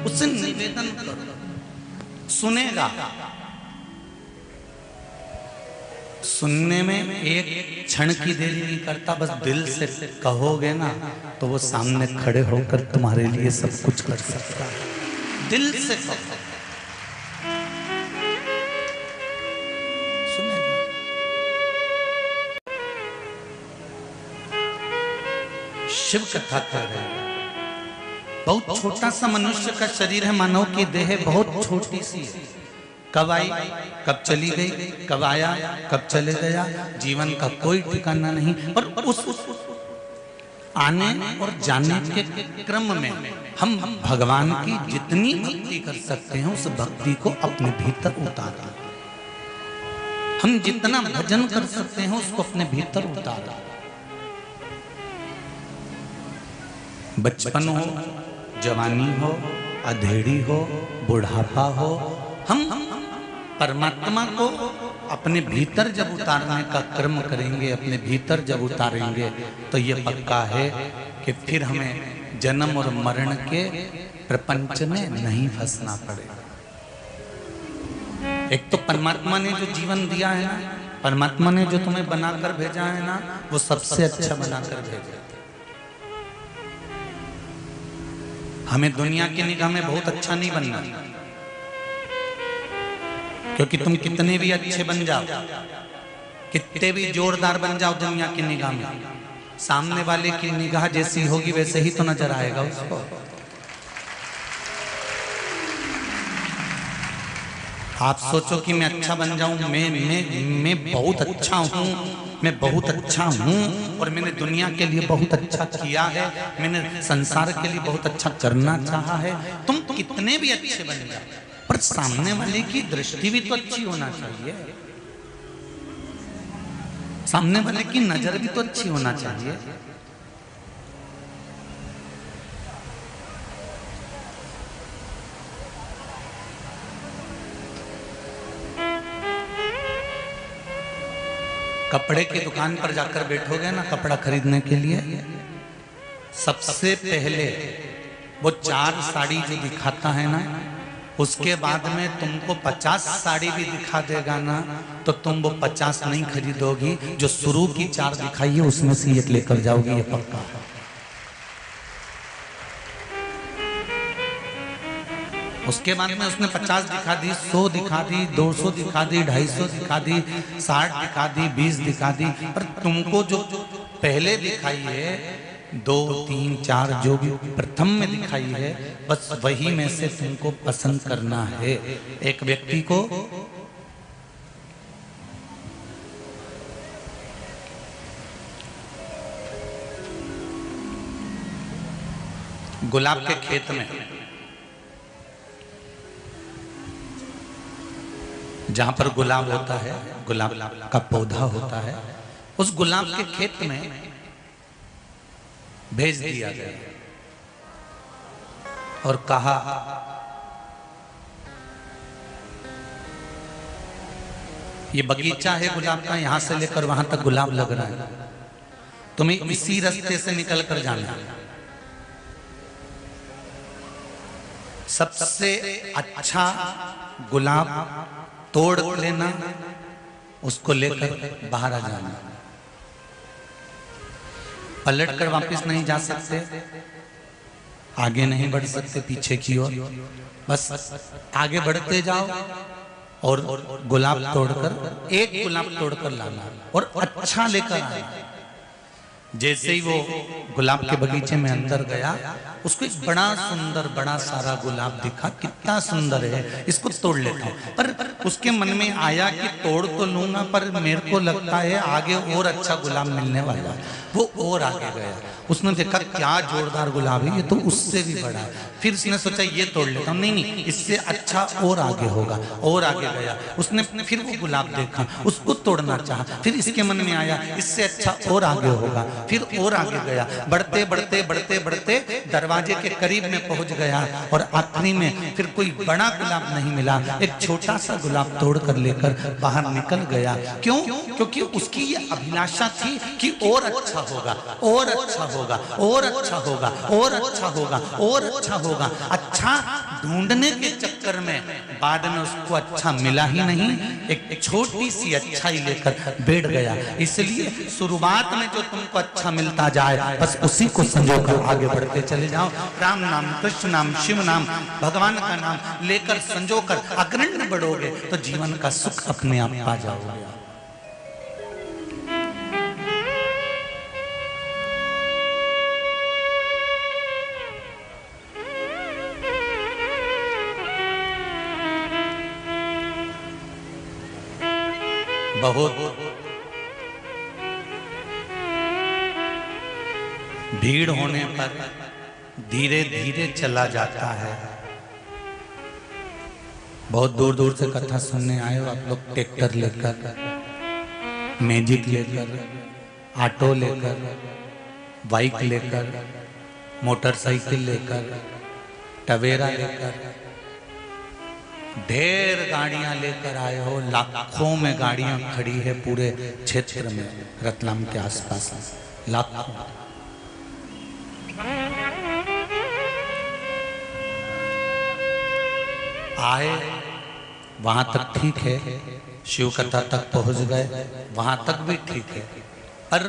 उसे निवेदन करो, सुनेगा। सुनने में एक क्षण की देरी नहीं करता, बस दिल से कहोगे ना तो वो सामने खड़े होकर तुम्हारे लिए सब कुछ कर सकता है। दिल से कहो, सुनेगा। शिव कथा कर रहे हैं। बहुत छोटा सा मनुष्य का शरीर है, मानव की देह बहुत छोटी सी है। कब आई, कब चली गई, कब आया, कब चले गया, जीवन का कोई ठिकाना नहीं। और उस आने और जाने के क्रम में हम भगवान की जितनी भक्ति कर सकते हैं उस भक्ति को अपने भीतर उतारा। हम जितना भजन कर सकते हैं उसको अपने भीतर उतारा। बचपन हो, जवानी हो, अधेड़ी हो, बुढ़ापा हो, हम परमात्मा को अपने भीतर जब उतारने का कर्म करेंगे, अपने भीतर जब उतारेंगे तो ये पक्का है कि फिर हमें जन्म और मरण के प्रपंच में नहीं फंसना पड़ेगा। एक तो परमात्मा ने जो जीवन दिया है ना, परमात्मा ने जो तुम्हें बनाकर भेजा है ना, वो सबसे अच्छा बनाकर भेजा। हमें दुनिया की निगाह में बहुत अच्छा नहीं बनना, क्योंकि तुम कितने भी अच्छे बन जाओ, कितने भी जोरदार बन जाओ दुनिया की निगाह में, सामने वाले की निगाह जैसी होगी वैसे ही तो नजर आएगा उसको। आप सोचो कि मैं अच्छा बन जाऊं, मैं बहुत अच्छा हूं, मैं बहुत अच्छा हूं और मैंने दुनिया के लिए बहुत अच्छा किया है, मैंने संसार के लिए बहुत अच्छा करना चाहा है। तुम कितने भी अच्छे बन जाओ, पर सामने वाले की दृष्टि भी तो अच्छी होना चाहिए, सामने वाले की नजर भी तो अच्छी होना चाहिए। कपड़े की दुकान पर जाकर बैठोगे ना कपड़ा खरीदने के लिए, सबसे पहले वो 4 साड़ी जो दिखाता है ना, उसके बाद में तुमको 50 साड़ी भी दिखा देगा ना, तो तुम वो 50 नहीं खरीदोगी, जो शुरू की 4 दिखाई है उसमें से एक लेकर जाओगी, ये पक्का। उसके बाद में उसने 50 दिखा दी, 100 दिखा दी, 200 दिखा दी, 250 दिखा दी, 60 दिखा दी, 20 दिखा दी, पर तुमको जो पहले दिखाई है 2, 3, 4 जो भी प्रथम में दिखाई है, बस वही में से तुमको पसंद करना है। एक व्यक्ति को गुलाब के खेत में, जहां पर गुलाब होता है, गुलाब का पौधा होता है, उस गुलाब के खेत में भेज दिया गया और कहा ये बगीचा है गुलाब का, यहां से लेकर वहां तक गुलाब लग रहा है, तुम्हें इसी रास्ते से निकल कर जाना है। सबसे अच्छा गुलाब तोड़ लेना, उसको लेकर बाहर आ जाना, पलट कर वापस नहीं जा सकते, आगे नहीं बढ़ सकते पीछे की ओर, बस आगे बढ़ते जाओ और गुलाब तोड़कर, एक गुलाब तोड़कर लाना और अच्छा लेकर आना। जैसे ही वो गुलाब के बगीचे में अंदर गया, उसको एक बड़ा सुंदर बड़ा सारा गुलाब दिखा, कितना सुंदर है, इसको तोड़ लेता हूं। पर उसके मन में आया कि तोड़ तो लूंगा, पर मेरे को लगता है आगे और अच्छा गुलाब मिलने वाला है। वो और आगे गया, उसने देखा क्या जोरदार गुलाब है, ये तो उससे भी बड़ा है। फिर उसने सोचा ये तोड़ लेता हूँ, नहीं इससे अच्छा और आगे होगा, और आगे गया, उसने फिर वो गुलाब देखा, उसको तोड़ना चाहा, फिर इसके मन में आया इससे अच्छा और आगे होगा, फिर और आगे गया, बढ़ते बढ़ते बढ़ते बढ़ते दरवाजे के करीब में पहुंच गया और आखिरी में फिर कोई बड़ा गुलाब नहीं मिला, एक छोटा सा गुलाब तोड़ कर लेकर बाहर निकल गया। क्यों? क्योंकि उसकी ये अभिलाषा थी कि और अच्छा होगा, और अच्छा होगा, और अच्छा होगा, और अच्छा होगा, और अच्छा होगा। अच्छा ढूंढने के चक्कर में बाद में उसको अच्छा मिला ही नहीं, एक छोटी सी अच्छाई लेकर बैठ गया। इसलिए शुरुआत में जो तुमको अच्छा मिलता जाए बस उसी को संजोकर आगे बढ़ते चले जाओ। राम नाम, कृष्ण नाम, शिव नाम, भगवान का नाम लेकर संजोकर अग्रणी बढ़ोगे तो जीवन का सुख अपने आप पा जाओगे। बहुत भीड़ होने पर धीरे धीरे चला जाता है। बहुत दूर दूर से कथा सुनने आए हो आप लोग, ट्रैक्टर लेकर, मैजिक लेकर, ऑटो लेकर, बाइक लेकर, मोटरसाइकिल लेकर, टवेरा लेकर, ढेर गाड़ियां लेकर आए हो। लाखों में गाड़ियां खड़ी है पूरे क्षेत्र में, रतलाम के आसपास लाखों। आए वहां तक ठीक है, शिव कथा तक पहुंच गए वहां तक भी ठीक है, पर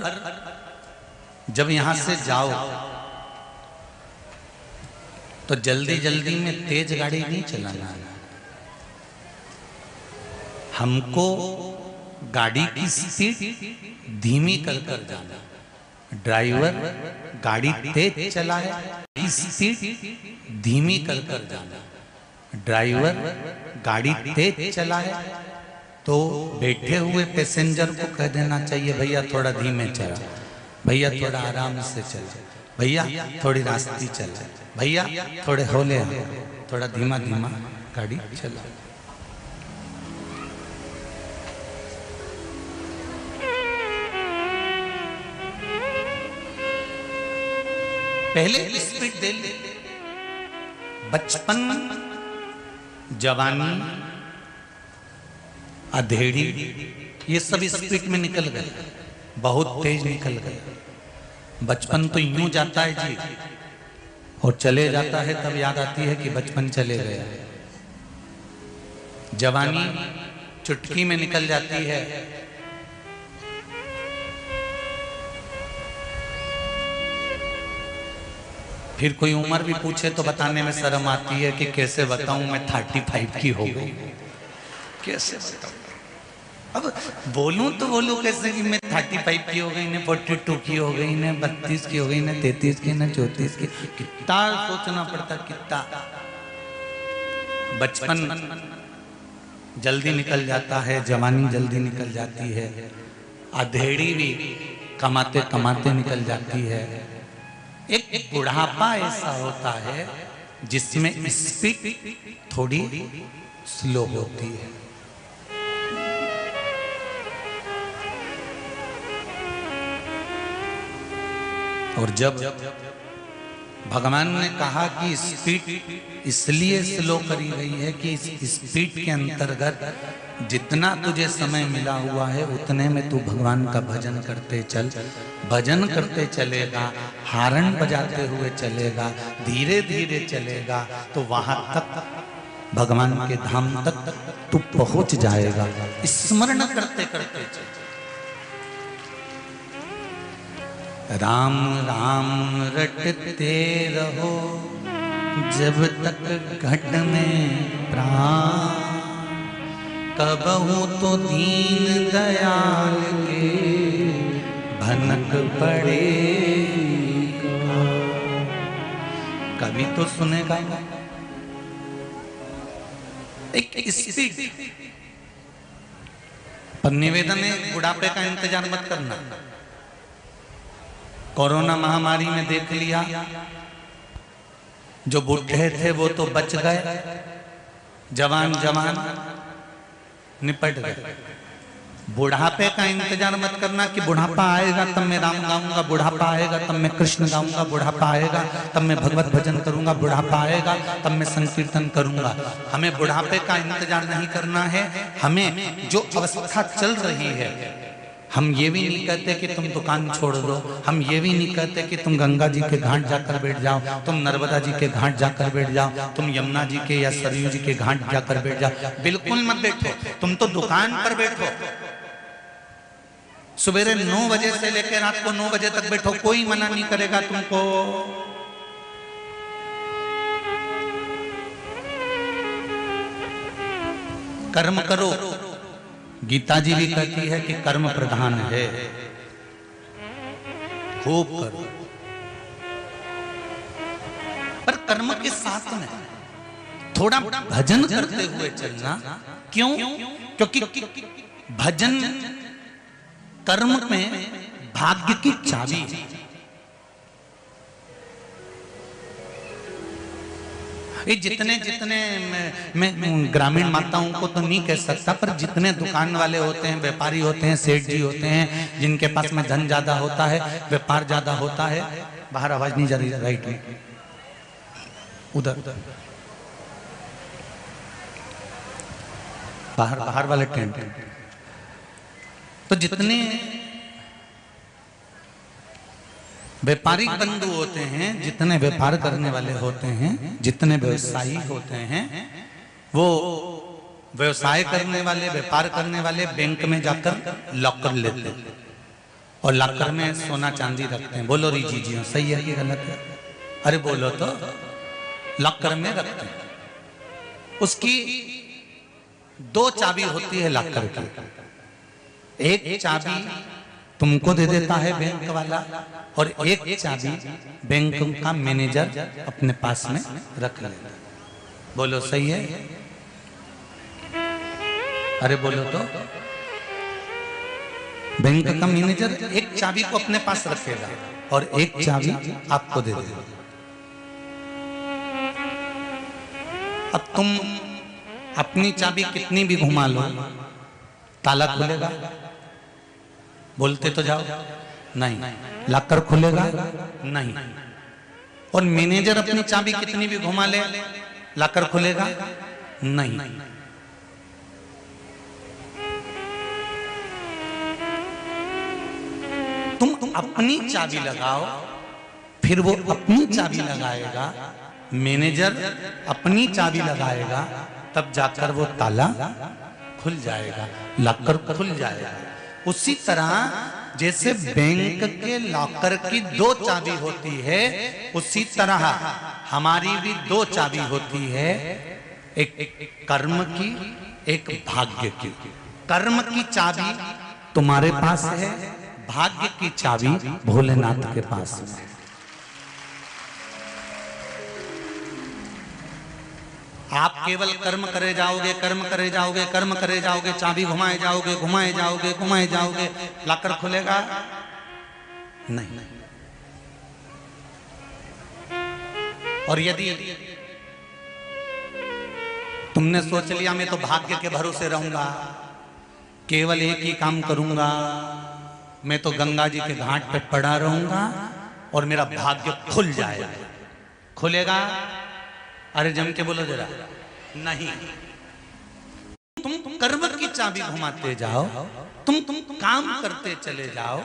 जब यहां से जाओ तो जल्दी जल्दी में तेज गाड़ी नहीं चलाना है। हमको गाड़ी की स्पीड धीमी कर कर जाना। ड्राइवर गाड़ी तेज चलाए, स्पीड धीमी कर कर जाना। ड्राइवर गाड़ी तेज चलाए तो बैठे हुए पैसेंजर को कह देना चाहिए भैया थोड़ा धीमे चला, भैया थोड़ा आराम से चला, भैया थोड़ी रास्ते चला, भैया थोड़े हौले, थोड़ा धीमा धीमा गाड़ी चला। पहले स्पीड दे ले, बचपन, जवानी, अधेड़ी, ये सब स्पीड में निकल गए, बहुत तेज निकल गए। बचपन तो यूं जाता है जी, और चले जाता है तब याद आती है कि बचपन चले गया। जवानी चुटकी में निकल जाती है, फिर कोई उम्र भी पूछे तो बताने में शर्म आती है कि कैसे बताऊं मैं 35 की हो गई, कैसे बताऊं। अब बोलूं तो बोलूं कैसे कि मैं 35 की हो गई, ने 42 की हो गई, ने 32 की हो गई, ने 33 की, ने 34 की। कितना सोचना पड़ता, कितना। बचपन जल्दी निकल जाता है, जवानी जल्दी निकल जाती है, अधेड़ी भी कमाते कमाते निकल जाती है। एक बुढ़ापा ऐसा होता है जिसमें स्पीड थोड़ी स्लो होती है। और जब भगवान ने कहा कि स्पीड इसलिए स्लो करी गई है कि इस स्पीड के अंतर्गत जितना तुझे समय मिला हुआ है उतने में तू भगवान का भजन करते चल। भजन करते चलेगा, हारन बजाते हुए चलेगा, धीरे धीरे चलेगा तो वहां तक, भगवान के धाम तक तू पहुंच जाएगा। स्मरण करते करते चल। राम राम रटते रहो जब तक घट में प्राण, कबहू तो दीन दयाल के भनक पड़े। कभी तो सुनेगा एक स्पीड। पर निवेदन है, बुढ़ापे का इंतजार मत करना। कोरोना महामारी में देख लिया, जो बूढ़े थे वो तो बच गए, जवान जवान निपट गए। बुढ़ापे का इंतजार मत करना कि बुढ़ापा आएगा तब मैं राम गाऊंगा, बुढ़ापा आएगा तब मैं कृष्ण गाऊंगा, बुढ़ापा आएगा तब मैं भगवत भजन करूंगा, बुढ़ापा आएगा तब मैं संकीर्तन करूंगा। हमें बुढ़ापे का इंतजार नहीं करना है। हमें जो अवस्था चल रही है हम ये भी नहीं कहते कि तुम दुकान छोड़ दो, हम ये भी नहीं कहते कि तुम गंगा जी के घाट जाकर बैठ जाओ, तुम नर्मदा जी के घाट जाकर बैठ जाओ, तुम यमुना जी के या सरयू जी के घाट जाकर बैठ जाओ। बिल्कुल मत बैठो, तुम तो दुकान पर बैठो। सवेरे 9 बजे से लेकर रात को 9 बजे तक बैठो, कोई मना नहीं करेगा तुमको। कर्म करो, गीता जी भी कहती है कि कर्म प्रधान है, खूब करो, पर कर्म के साथ में थोड़ा भजन करते हुए चलना। क्यों? क्योंकि भजन कर्म में भाग्य की चाबी है। ये जितने जितने मैं ग्रामीण माताओं को तो नहीं कह सकता, पर जितने दुकान वाले होते हैं, व्यापारी होते हैं, सेठ जी होते हैं, जिनके पास में धन ज्यादा होता है, व्यापार ज्यादा होता है। बाहर आवाज नहीं जा रही, राइट में उधर बाहर वाले टेंट। तो जितने व्यापारिक बंधु होते हैं, जितने व्यापार करने वाले होते हैं, जितने व्यवसायी होते हैं, वो व्यवसाय करने वाले, व्यापार करने वाले बैंक में जाकर लॉकर लेते हैं और लॉकर में सोना चांदी रखते हैं। बोलो री जी जी सही है कि गलत है? अरे बोलो तो। लॉकर में रखते हैं। उसकी 2 चाबी होती है लॉकर की। एक चाबी तुमको दे देता है बैंक वाला, और एक चाबी बैंक का मैनेजर अपने पास में रख लेता है। बोलो सही है? अरे बोलो तो। बैंक का मैनेजर एक चाबी को अपने पास रखेगा और एक चाबी आपको दे देगा। अब तुम अपनी चाबी कितनी भी घुमा लो, ताला खुलेगा? बोलते तो जाओ। नहीं। लॉकर खुलेगा? नहीं। और मैनेजर अपनी चाबी कितनी भी घुमा ले, लॉकर खुलेगा? नहीं। तुम अपनी चाबी लगाओ, फिर वो अपनी चाबी लगाएगा, मैनेजर अपनी चाबी लगाएगा, तब जाकर वो ताला खुल जाएगा, लॉकर खुल जाएगा। उसी तरह जैसे बैंक के लॉकर की 2 चाबी होती है, उसी तरह हमारी भी 2 चाबी होती है, एक कर्म की, एक भाग्य की। कर्म की चाबी तुम्हारे पास है, भाग्य की चाबी भोलेनाथ के पास है। आप केवल कर्म करे जाओगे, कर्म करे जाओगे, कर्म करे जाओगे, चाबी घुमाए जाओगे, घुमाए जाओगे, घुमाए जाओगे, लॉकर खुलेगा? नहीं। और यदि तुमने सोच लिया मैं तो भाग्य के भरोसे रहूंगा, केवल एक ही काम करूंगा, मैं तो गंगा जी के घाट पे पड़ा रहूंगा और मेरा भाग्य खुल जाएगा, खुलेगा? अरे जम के बोलो जरा। नहीं। तुम कर्म की चाबी घुमाते जाओ, तुम काम करते चले जाओ,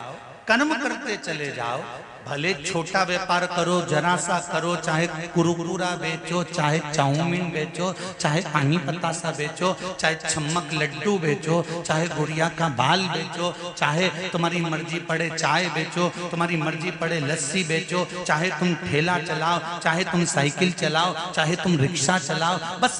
कर्म करते चले जाओ। भले छोटा व्यापार करो, जरा सा करो, चाहे कुरकुरा बेचो, चाहे चाउमीन बेचो, चाहे पानी पतासा बेचो, चाहे छम्मक लड्डू बेचो, चाहे गुड़िया का बाल बेचो, चाहे तुम्हारी मर्जी पड़े चाय बेचो, तुम्हारी मर्जी पड़े लस्सी बेचो, चाहे तुम ठेला चलाओ, चाहे तुम साइकिल चलाओ, चाहे तुम रिक्शा चलाओ, बस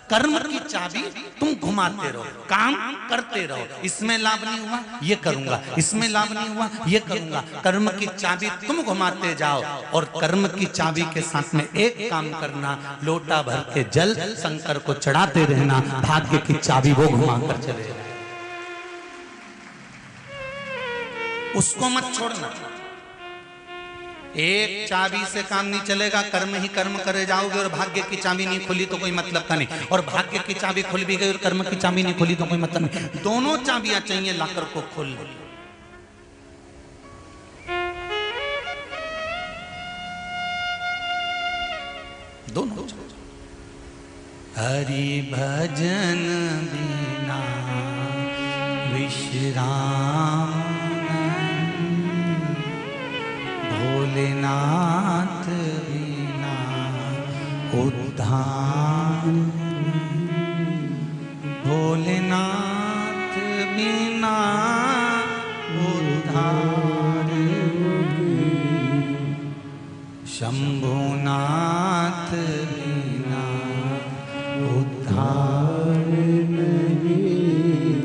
कर्म की चाबी तुम घुमाते रहो, काम करते रहो। इसमें लाभ नहीं हुआ ये करूंगा, इसमें लाभ नहीं हुआ ये करूंगा। कर्म की चाबी तुम घुमाते जाओ, और कर्म की चाबी के साथ में एक काम करना, लोटा भर के जल शंकर को चढ़ाते रहना, भाग्य की चाबी वो घुमाकर चले जाए। उसको मत छोड़ना। एक चाबी से काम नहीं चलेगा, कर्म ही कर्म करे जाओगे और भाग्य की चाबी नहीं खुली तो कोई मतलब का नहीं, और भाग्य की चाबी खुल भी गई और कर्म की चाबी नहीं खुली तो कोई मतलब नहीं। दोनों चाबियां चाहिए लॉकर को खोल। दोनों। हरि भजन बिना विश्राम भोलेनाथ बिना उद्धार, भोलेनाथ बिना उद्धार, शंभुनाथ बिना उद्धार नहीं,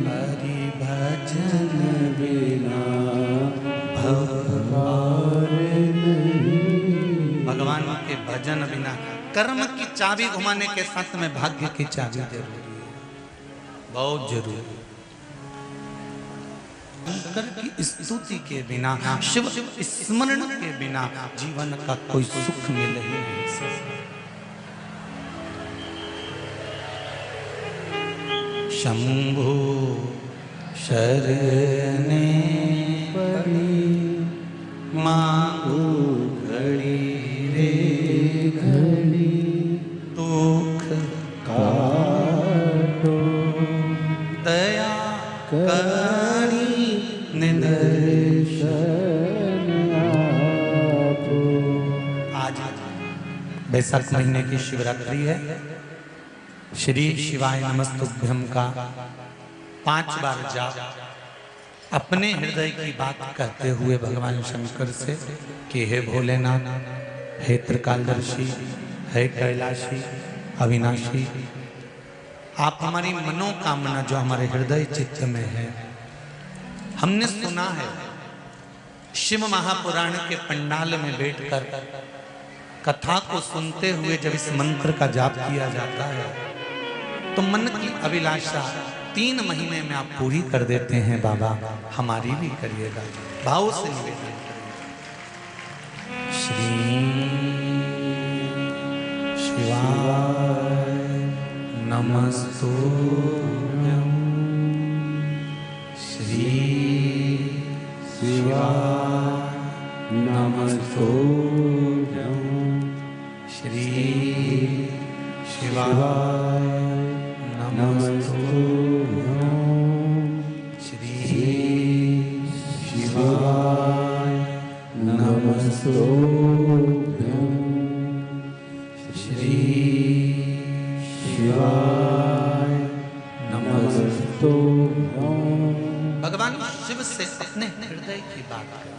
हरि भजन बिना भवपार नहीं। भगवान के भजन बिना, कर्म की चाबी घुमाने के साथ में भाग्य की चाबी जरूरी है, बहुत जरूरी। शंकर की स्तुति के बिना, शिव स्मरण के बिना जीवन का कोई सुख मिल ही नहीं सकता। शंभु शरणे पड़ी मांगू घड़ी रे घड़ी, दुख काटो दया करी निदर्शन आपो। आज बैसाख महीने की शिवरात्रि है। श्री शिवाय नमस्तुभ्यं का 5 बार जाप अपने हृदय की बात कहते हुए भगवान शंकर से कि हे भोलेनाथ, हे त्रिकालदर्शी, हे कैलाशी, अविनाशी, आप हमारी मनोकामना जो हमारे हृदय चित्त में है। हमने सुना है शिव महापुराण के पंडाल में बैठकर कथा को सुनते हुए जब इस मंत्र का जाप किया जाता है तो मन की अभिलाषा 3 महीने में आप पूरी कर देते हैं। बाबा हमारी भी करिएगा, भाव से निवेदन करिए। श्री शिवाय नमस्तुभ्यं, श्री शिवाय नमस्तुभ्यं, श्री शिवाय नमस्तुभ्यं, श्री शिवाय नमस्तुभ्यं, श्री शिवाय नमस्तुभ्यं। भगवान शिव से अपने हृदय की बात करें।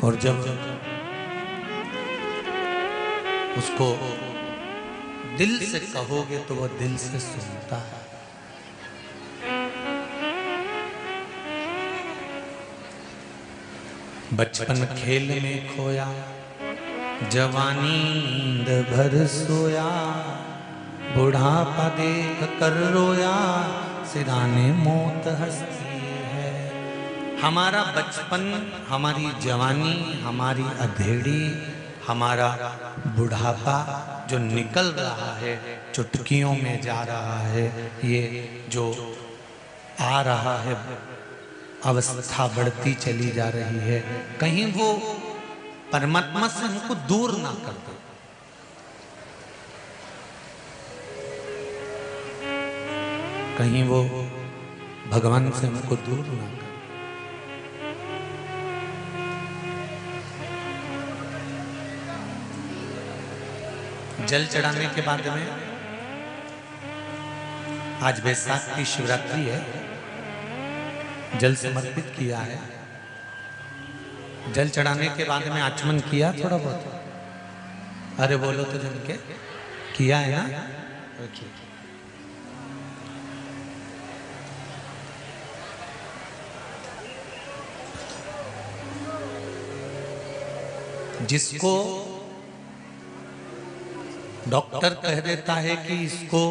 और जब उसको दिल से कहोगे तो वह दिल से सुनता है। बचपन खेल में खोया, जवानी नींद भर सोया, बुढ़ापा देख कर रोया, सिराने मौत हंसती है। हमारा बचपन, हमारी जवानी, हमारी अधेड़ी, हमारा बुढ़ापा जो निकल रहा है, चुटकियों में जा रहा है, ये जो आ रहा है, अवस्था बढ़ती चली जा रही है, कहीं वो परमात्मा से हमको दूर ना कर दे। कहीं वो भगवान से हमको दूर ना कर। जल चढ़ाने के बाद में, आज बैसाख की शिवरात्रि है, जल समर्पित किया है। जल चढ़ाने के बाद में आचमन किया थोड़ा बहुत? अरे बोलो तो जम के किया है ना? जिसको डॉक्टर कह देता है कि इसको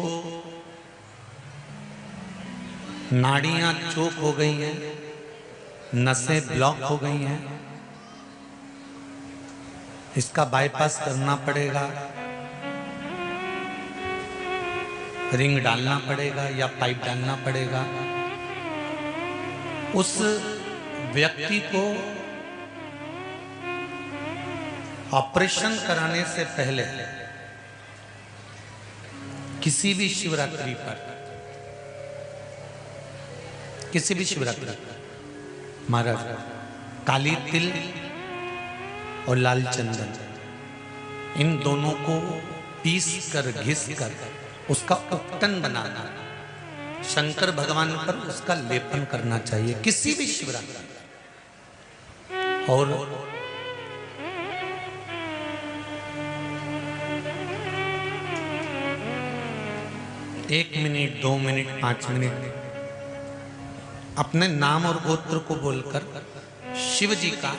नाड़ियां चोक हो गई हैं, नसें ब्लॉक हो गई हैं, इसका बाईपास करना पड़ेगा, रिंग डालना पड़ेगा या पाइप डालना पड़ेगा, उस व्यक्ति को ऑपरेशन कराने से पहले किसी भी शिवरात्रि पर महाराज काली तिल और लाल चंदन इन दोनों को पीस कर घिस कर उसका उपटन बनाना, शंकर भगवान पर उसका लेपन करना चाहिए किसी भी शिवरात्रि। और 1 मिनट 2 मिनट 5 मिनट अपने नाम और गोत्र को बोलकर शिव जी का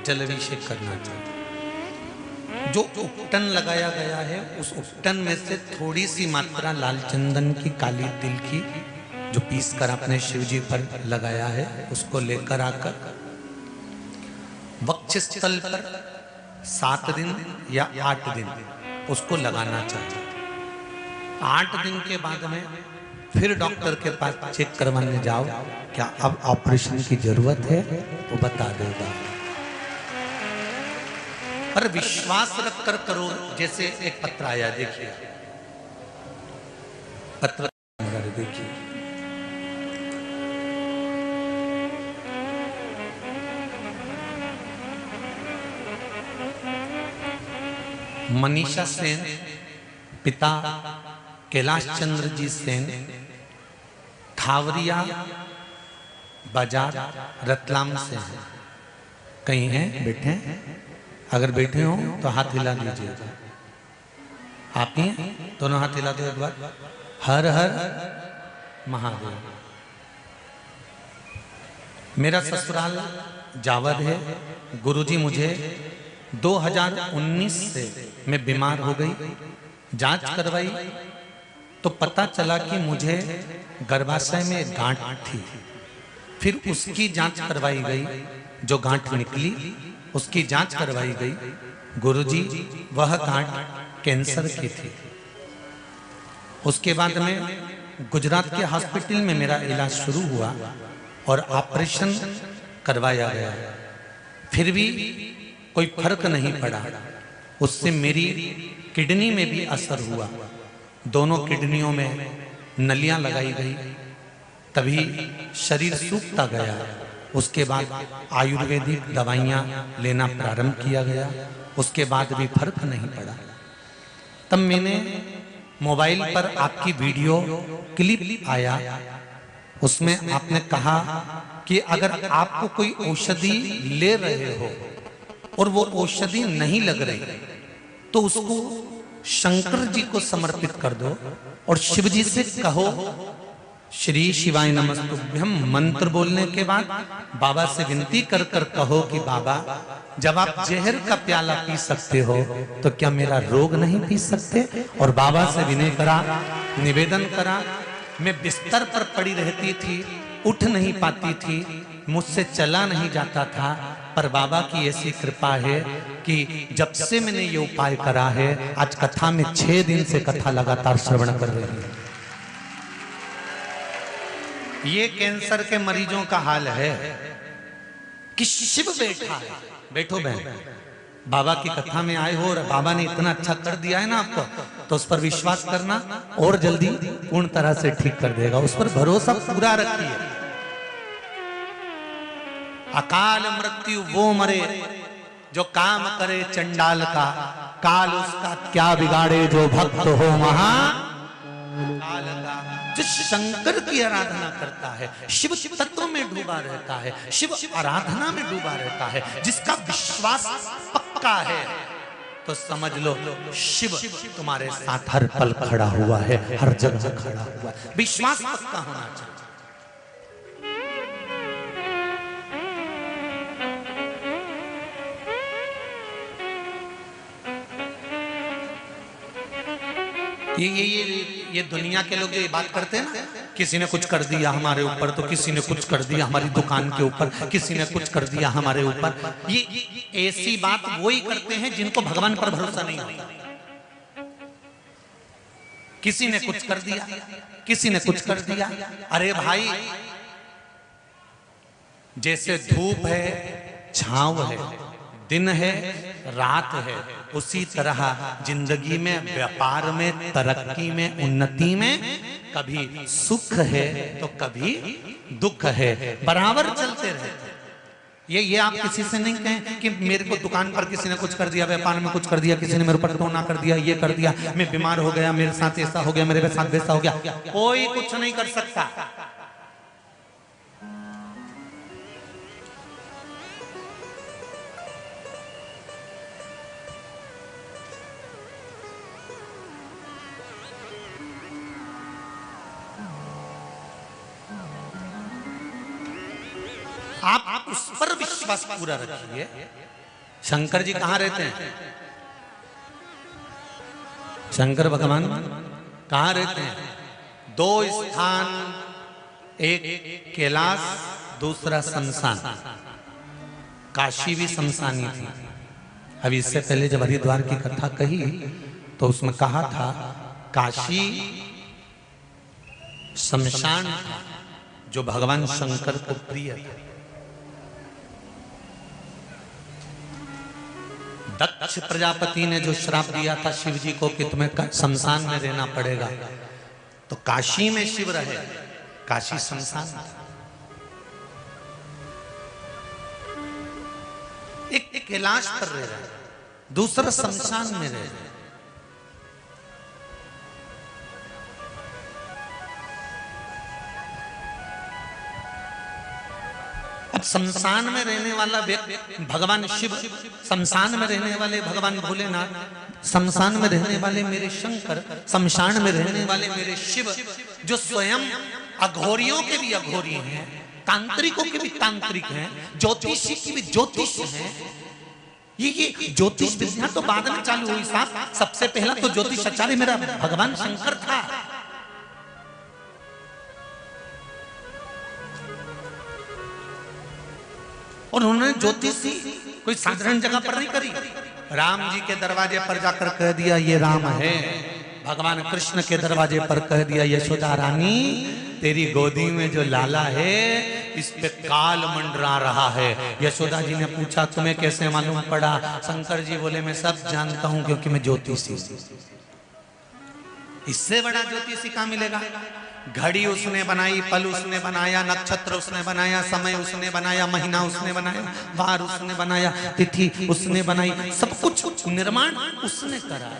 जलाभिषेक करना चाहिए। जो उपटन लगाया गया है उस उपटन में से थोड़ी सी मात्रा लाल चंदन की, काली तिल की जो पीस कर अपने शिव जी पर लगाया है उसको लेकर आकर वक्षस्थल पर 7 दिन या 8 दिन उसको लगाना चाहिए। 8 दिन के बाद में फिर डॉक्टर के पास चेक करवाने जाओ, क्या अब ऑपरेशन की जरूरत है तो बता देगा। पर विश्वास रख कर करो। जैसे एक पत्र आया, देखिए पत्र देखिए, मनीषा सेन पिता कैलाश चंद्र जी सेन, थावरिया बाजार रतलाम से हैं। कहीं हैं बैठे हैं? अगर बैठे हो तो हाथ हिला दीजिए। आप ही दोनों हाथ हिला दो एक बार। हर हर महादेव। मेरा ससुराल जावद है। गुरुजी मुझे 2019 से मैं बीमार हो गई, जांच करवाई तो पता चला कि मुझे गर्भाशय में गांठ थी। फिर उसकी जांच करवाई गई, जो गांठ निकली उसकी जांच करवाई गई। गुरुजी वह गांठ कैंसर की थी। उसके बाद में गुजरात के हॉस्पिटल में मेरा इलाज शुरू हुआ और ऑपरेशन करवाया गया, फिर भी कोई फर्क नहीं पड़ा। उससे मेरी किडनी में भी असर हुआ, दोनों किडनियों में नलियां लगाई गई, तभी शरीर सूखता गया। उसके बाद आयुर्वेदिक दवाइयां लेना प्रारंभ किया गया, उसके बाद भी फर्क नहीं पड़ा। तब मैंने मोबाइल पर आपकी वीडियो क्लिप आया, उसमें आपने कहा कि अगर आपको कोई औषधि ले रहे हो और वो औषधि नहीं लग रही तो उसको शंकर जी को समर्पित कर दो और शिव जी से कहो श्री शिवाय नमस्तुभ्यम मंत्र बोलने के बाद बाबा से विनती कर कर कहो कि बाबा जब आप जहर का प्याला पी सकते हो तो क्या मेरा रोग नहीं पी सकते। और बाबा से विनय करा, निवेदन करा। मैं बिस्तर पर पड़ी रहती थी, उठ नहीं पाती थी, मुझसे चला नहीं जाता था, पर बाबा की ऐसी कृपा है कि जब से मैंने ये उपाय करा है, आज कथा में 6 दिन से कथा लगातार श्रवण कर रही हूं। ये कैंसर के मरीजों का हाल है कि शिव बैठा है। बैठो बहन, बाबा की कथा में आए हो और बाबा ने इतना अच्छा कर दिया है ना आपको, तो उस पर विश्वास करना और जल्दी पूर्ण तरह से ठीक कर देगा। उस पर भरोसा पूरा रखिए। अकाल मृत्यु वो मरे जो काम करे चंडाल का, काल उसका क्या बिगाड़े जो भक्त हो महाकाल का। जो शंकर की आराधना करता है, शिव तत्व में डूबा रहता है, शिव आराधना में डूबा रहता है, जिसका विश्वास पक्का है, तो समझ लो शिव तुम्हारे साथ हर पल खड़ा हुआ है, हर जगह खड़ा हुआ है। विश्वास पक्का होना चाहिए। ये दुनिया के लोग जो ये बात करते हैं ना, किसी ने कुछ कर दिया हमारे ऊपर, तो किसी ने कुछ कर दिया हमारी दुकान के ऊपर, किसी ने कुछ कर दिया हमारे ऊपर, ये ऐसी बात वही करते हैं जिनको भगवान पर भरोसा नहीं होता। किसी ने कुछ कर दिया, किसी ने कुछ कर दिया। अरे भाई, जैसे धूप है छांव है, दिन है रात है, उसी तरह जिंदगी में, व्यापार में, तरक्की में, उन्नति में कभी सुख है तो कभी दुख है, बराबर चलते रहते। ये आप किसी से नहीं कहें कि मेरे को दुकान पर किसी ने कुछ कर दिया, व्यापार में कुछ कर दिया, किसी ने मेरे ऊपर टोना कर दिया, ये कर दिया, मैं बीमार हो गया, मेरे साथ ऐसा हो गया, मेरे साथ वैसा हो गया। कोई कुछ नहीं कर सकता। आप उस पर विश्वास पूरा रखिए। शंकर जी कहाँ रहते हैं? शंकर भगवान कहाँ रहते हैं? दो स्थान, एक कैलाश, दूसरा शमशान। काशी भी शमशानी थी। अभी इससे पहले जब हरिद्वार की कथा कही तो उसमें कहा था काशी शमशान जो भगवान शंकर को प्रिय था। दक्ष प्रजापति ने जो श्राप दिया था शिव जी को कि तुम्हें शमशान में रहना पड़ेगा, तो काशी में शिव रहे, काशी शमशान था। एक कैलाश पर रह रहे, दूसरा शमशान में रह रहे। अब शमशान में रहने वाला व्यक्ति भगवान शिव, शमशान में रहने वाले भगवान भोलेनाथ, शमशान में रहने वाले मेरे शंकर, शमशान में रहने वाले मेरे शिव, जो स्वयं अघोरियों के भी अघोरी हैं, तांत्रिकों के भी तांत्रिक हैं, ज्योतिषी की भी ज्योतिष हैं। ये ज्योतिष विद्या तो बाद में चालू हुई साहब। सबसे पहला तो ज्योतिष आचार्य मेरा भगवान शंकर था। और उन्होंने ज्योतिषी कोई साधारण जगह पर नहीं करी। राम जी के दरवाजे पर जाकर कह दिया ये राम है। भगवान कृष्ण के दरवाजे पर कह दिया यशोदा रानी तेरी गोदी में जो लाला है इस पे काल मंडरा रहा है। यशोदा जी ने पूछा तुम्हें कैसे मालूम पड़ा? शंकर जी बोले मैं सब जानता हूं क्योंकि मैं ज्योतिषी हूं। इससे बड़ा ज्योतिषी कहां मिलेगा? घड़ी उसने बनाई, पल उसने बनाया, नक्षत्र उसने बनाया, समय उसने बनाया, महीना उसने बनाया, वार उसने बनाया, तिथि उसने बनाई, सब कुछ निर्माण उसने करा।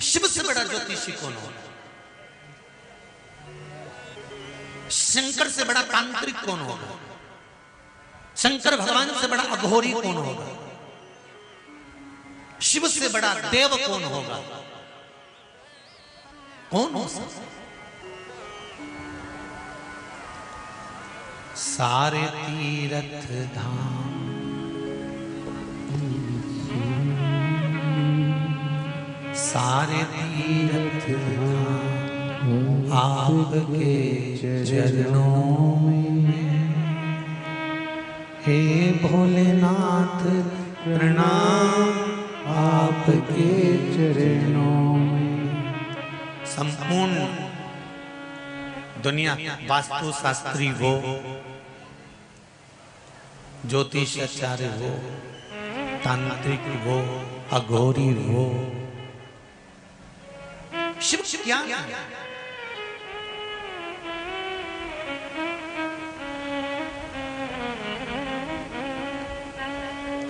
शिव से बड़ा ज्योतिषी कौन होगा? शंकर से बड़ा तांत्रिक कौन होगा? शंकर भगवान से बड़ा अघोरी कौन होगा? शिव से बड़ा देव कौन होगा? कौन हो सकता? सारे तीर्थ धाम सारे तीर्थ धाम आपके चरणों में। हे भोलेनाथ प्रणाम आपके चरणों में। संपूर्ण दुनिया वास्तु शास्त्री हो, ज्योतिष आचार्य हो, तांत्रिक हो, अघोरी हो, शिव क्या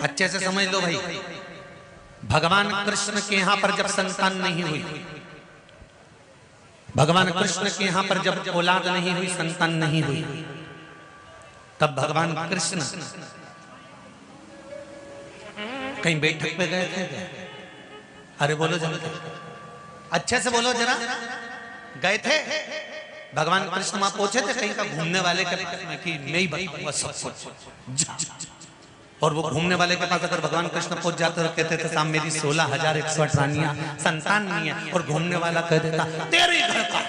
अच्छे से समझ लो भाई। भगवान कृष्ण के यहां पर जब संतान नहीं हुई, भगवान कृष्ण के यहां पर जब औलाद नहीं हुई, संतान नहीं हुई, तब भगवान कृष्ण कहीं बैठक पे गए थे? अरे बोलो जरा, अच्छे से बोलो जरा। गए थे? भगवान कृष्ण वहां पहुंचे थे कहीं का घूमने वाले के कि मैं ही बताऊंगा सब कुछ। और वो घूमने वाले के पास अगर भगवान कृष्ण पहुंच जाते तो कहते थे साहब मेरी 16,108 रानियां, संतान नहीं है। और घूमने वाला कह देता तेरे घर का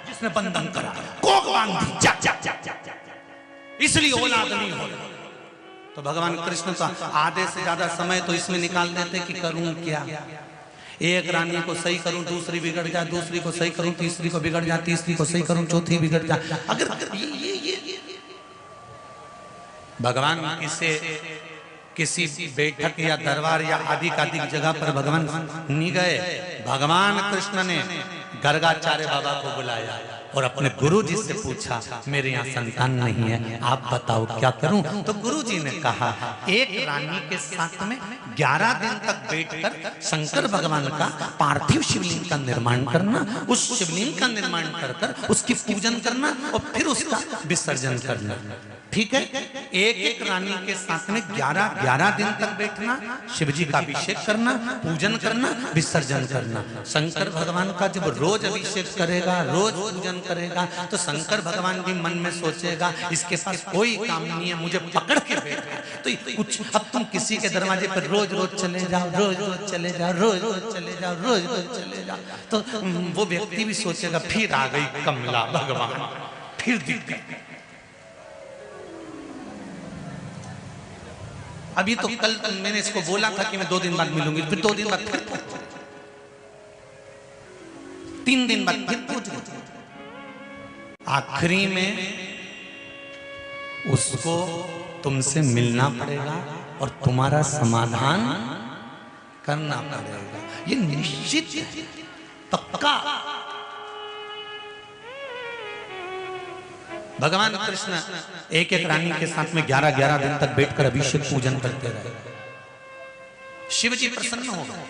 जिसने बंधन करा कोक बांध दी, जा जा जा जा इसलिए औलाद नहीं हो। तो भगवान कृष्ण तो आधे से ज्यादा समय तो इसमें निकाल देते कि करूं क्या। एक रानी को सही करूं, दूसरी बिगड़ जाए, दूसरी को सही करूं, तीसरी को बिगड़ जाए, तीसरी को सही करूं, चौथी बिगड़ जाए। अगर ये भगवान किसी बैठक या दरबार या आदि जगह पर भगवान नहीं गए। भगवान कृष्ण ने गर्गाचार्य बाबा को बुलाया और अपने गुरुजी से पूछा, मेरे यहाँ संतान नहीं है, आप बताओ क्या करूं? तो गुरुजी ने कहा, एक रानी के साथ में 11 दिन तक बैठकर शंकर भगवान का पार्थिव शिवलिंग का निर्माण करना, उस शिवलिंग का निर्माण कर उसकी पूजन करना और फिर उसका विसर्जन करना। ठीक है, एक एक रानी के साथ में 11 दिन तक बैठना, शिवजी का अभिषेक करना, पूजन करना, विसर्जन करना। शंकर भगवान का जब रोज अभिषेक करेगा, रोज पूजन करेगा, तो शंकर भगवान भी मन में सोचेगा, इसके पास कोई काम नहीं है, मुझे पकड़ के बैठा। तो कुछ अब तुम किसी के दरवाजे पर रोज रोज चले जाओ, रोज रोज चले जाओ, रोज रोज चले जाओ, रोज रोज चले जाओ, तो वो व्यक्ति भी सोचेगा, फिर आ गई कमला भगवान, फिर दिख गई। अभी तो कल मैंने इसको बोला था कि मैं 2 दिन बाद मिलूंगी, फिर 2 दिन बाद फिर 3 दिन बाद फिर पूछ गई। आखिरी में उसको तुमसे मिलना पड़ेगा और तुम्हारा समाधान करना पड़ेगा, ये निश्चित है, पक्का। भगवान कृष्ण एक एक रानी के साथ में 11 दिन तक बैठकर अभिषेक पूजन करते रहे। शिव जी प्रसन्न हो गए,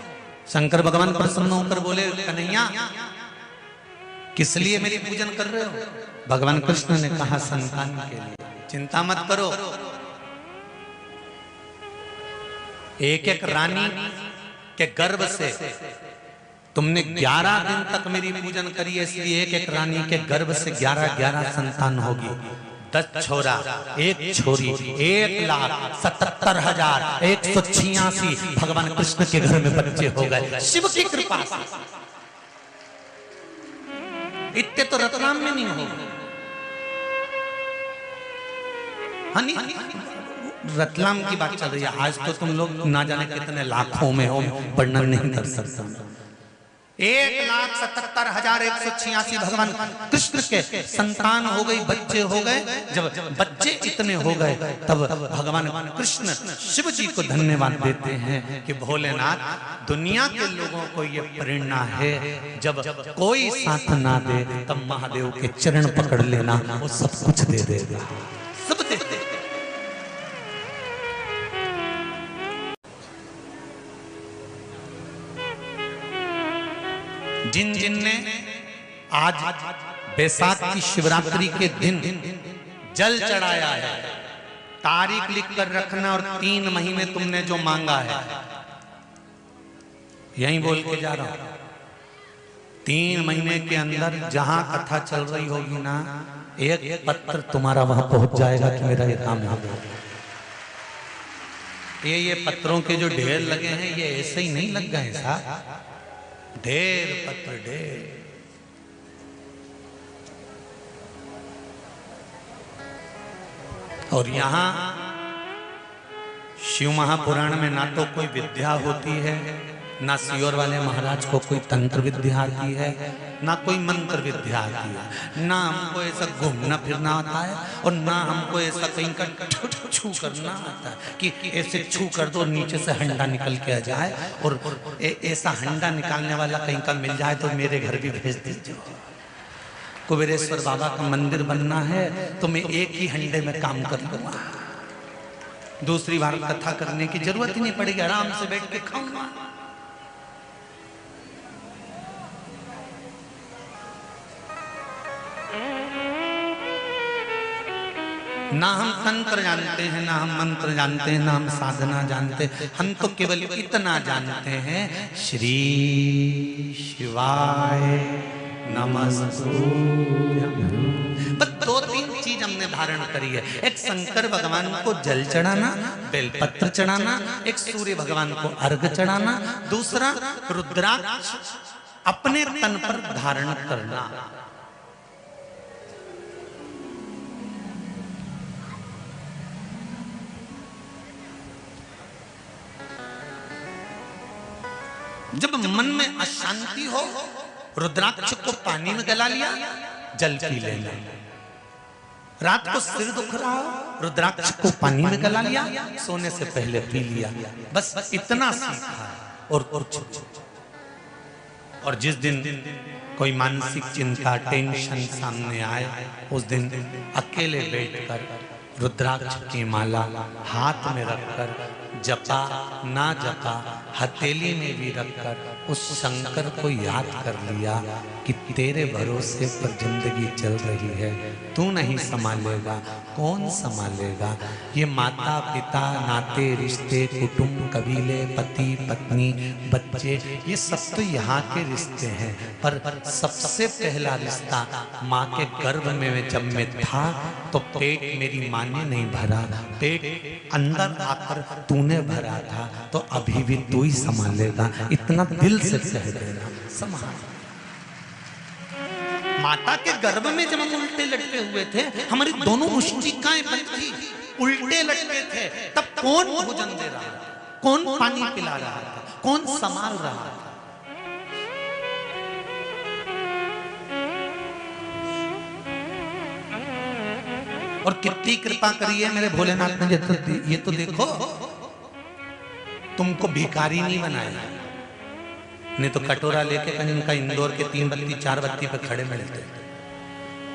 शंकर भगवान प्रसन्न होकर बोले, कन्हैया किस लिए मेरी पूजन कर रहे हो? भगवान कृष्ण ने कहा, संतान के लिए। चिंता मत करो, एक एक रानी के गर्भ से तुमने 11 दिन तक मेरी पूजन करी है, इसलिए एक एक रानी के गर्भ से 11 संतान होगी। 10 छोरा, 1 छोरी, 1,77,186 भगवान कृष्ण के घर में बच्चे हो गए, शिव की कृपा से। इतने तो रतलाम में नहीं हो, रतलाम की बात चल रही है। आज तो तुम लोग ना जाने कितने लाखों में हो, वर्णन नहीं कर सकता। 1,77,186 भगवान कृष्ण के संतान हो गई, बच्चे हो गए। जब बच्चे इतने हो गए, तब भगवान कृष्ण शिव जी को धन्यवाद देते हैं कि भोलेनाथ, दुनिया के लोगों को ये प्रेरणा है, जब कोई साथ ना दे तब महादेव के चरण पकड़ लेना, वो सब कुछ दे देगा, सब दे दे। जिन जिन ने आज बैसाख की शिवरात्रि के दिन जल चढ़ाया है, तारीख लिख कर रखना, और 3 महीने तुमने जो मांगा है, यहीं बोल के जा रहा हूं, 3 महीने के अंदर जहां कथा चल रही होगी ना, एक पत्र तुम्हारा वहां पहुंच जाएगा कि मेरा ये काम हो गया। ये पत्रों के जो ढेर लगे हैं, ये ऐसे ही नहीं लग गए साहब, ढेर पत्र ढेर। और यहां शिव महापुराण में ना तो कोई विद्या होती है, ना सियोर वाले महाराज को कोई तंत्र विद्या आती है, ना कोई मंत्र विद्या आती है, ना हमको ऐसा घूमना फिरना आता है, और ना हमको ऐसा कहीं का छू करना आता है कि ऐसे छू कर दो नीचे से हंडा निकल के आ जाए, और ऐसा हंडा निकालने वाला कहीं का मिल जाए तो मेरे घर भी भेज दीजिए। कुबेरेश्वर बाबा का मंदिर बनना है तो मैं एक ही हंडे में काम कर लूंगा, दूसरी बार कथा करने की जरूरत ही नहीं पड़ेगी, आराम से बैठ के खाऊंगा। ना हम तंत्र जानते हैं, ना हम मंत्र जानते हैं, ना हम साधना जानते हैं, हम तो केवल इतना जानते हैं, श्री शिवाय नमस्तुभ्यं। बस 2-3 चीज हमने धारण करी है, एक शंकर भगवान को जल चढ़ाना, बेलपत्र चढ़ाना, एक सूर्य भगवान को अर्घ चढ़ाना, दूसरा रुद्राक्ष अपने तन पर धारण करना। जब मन में अशांति हो, रुद्राक्ष को पानी में गला लिया, जल पी लेना। रात को सिर दुख रहा हो, रुद्राक्ष को पानी में गला लिया, सोने से पहले पी लिया, बस इतना सीखा। और जिस दिन कोई मानसिक चिंता टेंशन सामने आए, उस दिन अकेले बैठकर रुद्राक्ष की माला हाथ में रखकर जपा ना जपा हथेली में भी रखकर उस शंकर को याद कर लिया कि तेरे भरोसे पर जिंदगी चल रही है, तू नहीं संभालेगा कौन संभालेगा। ये माता पिता नाते रिश्ते कुटुंब कबीले पति पत्नी बच्चे ये सब तो यहाँ के रिश्ते हैं, पर सबसे पहला रिश्ता माँ के गर्भ में जब मैं था तो पेट मेरी माँ ने नहीं भरा, पेट अंदर आकर तूने भरा था, तो अभी भी तू ही संभालेगा, इतना दिल से कह देना संभाल। माता के गर्भ में जब हम उल्टे लटके हुए थे, हमारी दोनों मुष्टिकाएं बंद थी, उल्टे लटके थे, तब कौन भोजन दे रहा था, कौन पानी पिला रहा था, कौन संभाल रहा था। और कितनी कृपा करी है मेरे भोलेनाथ ने, ये तो देखो तुमको भिखारी नहीं बनाया, नहीं तो कटोरा लेके कहीं उनका इंदौर के 3 बत्ती 4 बत्ती पे खड़े मिलते।